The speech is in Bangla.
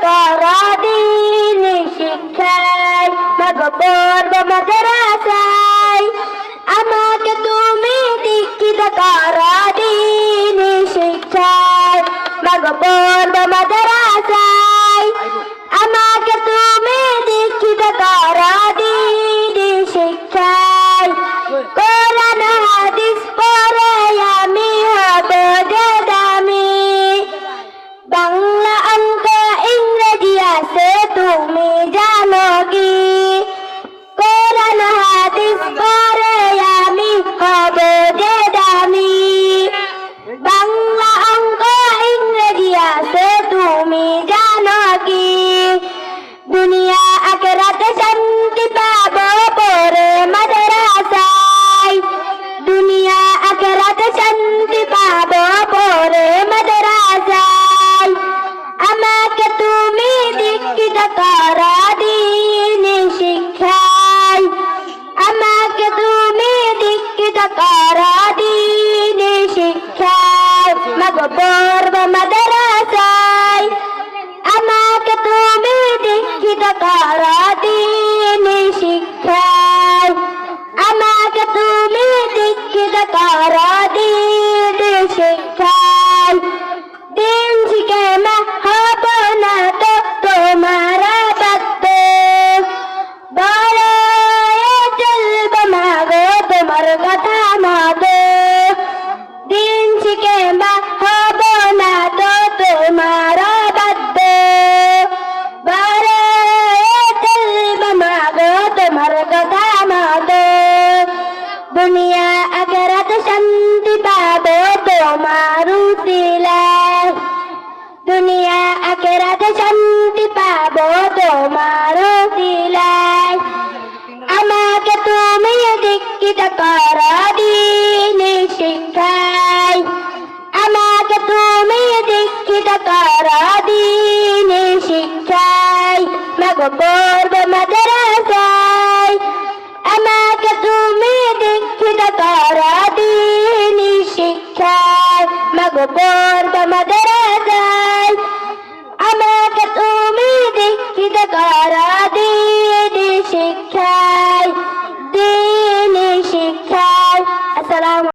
করা দিনী শিক্ষায়, মাগো পড়ব মাদ্রাসায়। আমাকে তুমি দীক্ষিত করা দিনী শিক্ষায়, মাগো পড়ব মাদ্রাসায়। আমাকে তুমি দীক্ষিত করা দিনী শিক্ষায়, কোরআন হাদিস পড়ে আমি হব যে দামি। বাংলা অঙ্ক ইংরেজি আছে তুমি জানো কি? কোরআন হাদিস পড়ে আমি হব যে দামি। বাংলা অঙ্ক ইংরেজি আছে তুমি জানো কি? দুনিয়া আখিরাতে শান্তি পাবো পড়ে মাদ্রাসায়। দুনিয়া আখিরাতে শান্তি পাবো পড়ে মাদ্রাসায়। আমাকে তুমি দীক্ষিত করা দিনী শিক্ষায়, আমাকে তুমি দীক্ষিত করা দিনী শিক্ষায়, মাগো পড়ব মাদ্রাসায়। আমাকে তুমি দীক্ষিত করা দিনী শিক্ষায়, আমাকে তুমি দীক্ষিত করা দিনী শিক্ষায়। দিন শিখে মা হব না তো তোমার বাধ্য, বড় চলব মাগো তোমার কথা মতো। দিন শিখে মা হব না তো তোমার বাধ্য, বড় চলব মাগো তোমার কথা মতো। দুনিয়া আখিরাত শান্তি পাবো তোমার উসিলায়, দুনিয়া আখিরাত শান্তি পাবো তোমার উসিলায়। আমাকে তুমি দীক্ষিত করা দিনী শিক্ষায়, আমাকে তুমি দীক্ষিত করা দিনী শিক্ষায়, মাগো পড়ব মাদ্রাসায়। আমাকে তুমি দীক্ষিত করা দিনী শিক্ষায়, মাগো পড়ব